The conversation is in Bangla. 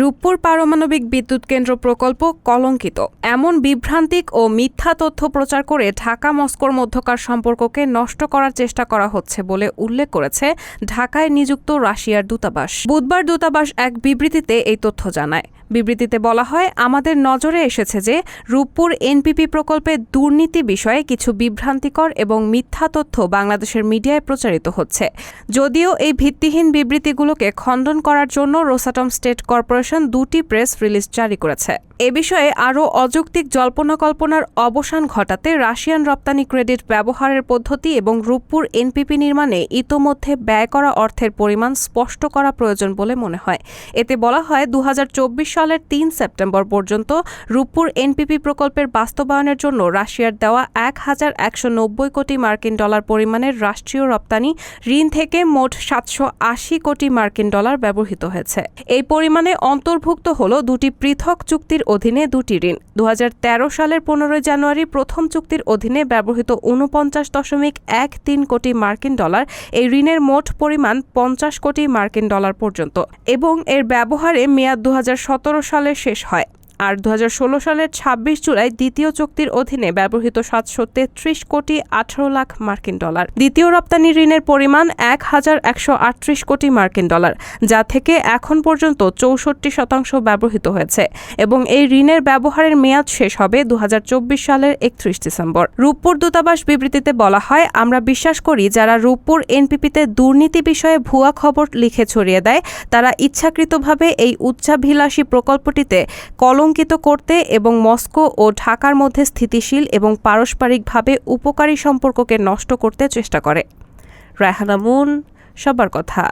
রূপপুর পারমাণবিক বিদ্যুৎ কেন্দ্র প্রকল্প কলঙ্কিত এমন বিভ্রান্তিক ও মিথ্যা তথ্য প্রচার করে ঢাকা মস্কোর মধ্যকার সম্পর্ককে নষ্ট করার চেষ্টা করা হচ্ছে বলে উল্লেখ করেছে ঢাকায় নিযুক্ত রাশিয়ার দূতাবাস। বুধবার দূতাবাস এক বিবৃতিতে এই তথ্য জানায়। বিবৃতিতে বলা হয়, আমাদের নজরে এসেছে যে রূপপুর এনপিপি প্রকল্পে দুর্নীতি বিষয়ে কিছু বিভ্রান্তিকর এবং মিথ্যা তথ্য বাংলাদেশের মিডিয়ায় প্রচারিত হচ্ছে। যদিও এই ভিত্তিহীন বিবৃতিগুলোকে খণ্ডন করার জন্য রোসাটম স্টেট কর্পোরেশন দুটি প্রেস রিলিজ জারি করেছে। এ বিষয়ে আরও অযৌক্তিক জল্পনা-কল্পনার অবসান ঘটাতে রাশিয়ান রপ্তানি ক্রেডিট ব্যবহারের পদ্ধতি এবং রূপপুর এনপিপি নির্মাণে ইতোমধ্যে ব্যয় করা অর্থের পরিমাণ স্পষ্ট করা প্রয়োজন বলে মনে হয়। এতে বলা হয়, 2024 সালের 3 সেপ্টেম্বর পর্যন্ত রূপপুর এনপিপি প্রকল্পের বাস্তবায়নের জন্য রাশিয়ার দেওয়া 1,190 কোটি মার্কিন ডলার পরিমাণের রাষ্ট্রীয় রপ্তানি ঋণ থেকে মোট 780 কোটি মার্কিন ডলার ব্যবহৃত হয়েছে। এই পরিমাণে অন্তর্ভুক্ত হল দুটি পৃথক চুক্তির অধীনে দুটি ঋণ। 2013 সালের 15 জানুয়ারি প্রথম চুক্তির অধীনে ব্যবহৃত 49.13 কোটি মার্কিন ডলার, এই ঋণের মোট পরিমাণ 50 কোটি মার্কিন ডলার পর্যন্ত, এবং এর ব্যবহারে মেয়াদ 2017 সালে শেষ হয়। আর 2016 সালের 26 জুলাই দ্বিতীয় চুক্তির অধীনে ব্যবহৃত 733 কোটি 18 লাখ মার্কিন ডলার। দ্বিতীয় রপ্তানি ঋণের পরিমাণ 1,138 কোটি মার্কিন ডলার, যা থেকে এখন পর্যন্ত 64% ব্যবহৃত হয়েছে, এবং এই ঋণের ব্যবহারের মেয়াদ শেষ হবে 2024 সালের 31 ডিসেম্বর। রূপপুর দূতাবাস বিবৃতিতে বলা হয়, আমরা বিশ্বাস করি যারা রূপপুর এনপিপিতে দুর্নীতি বিষয়ে ভুয়া খবর লিখে ছড়িয়ে দেয় তারা ইচ্ছাকৃতভাবে এই উচ্চাভিলাষী প্রকল্পটিতে কলঙ্কিত করতে এবং মস্কো ও ঢাকার মধ্যে স্থিতিশীল এবং পারস্পরিকভাবে উপকারী সম্পর্ককে নষ্ট করতে চেষ্টা করে। রায়হানা মুন, সবার কথা।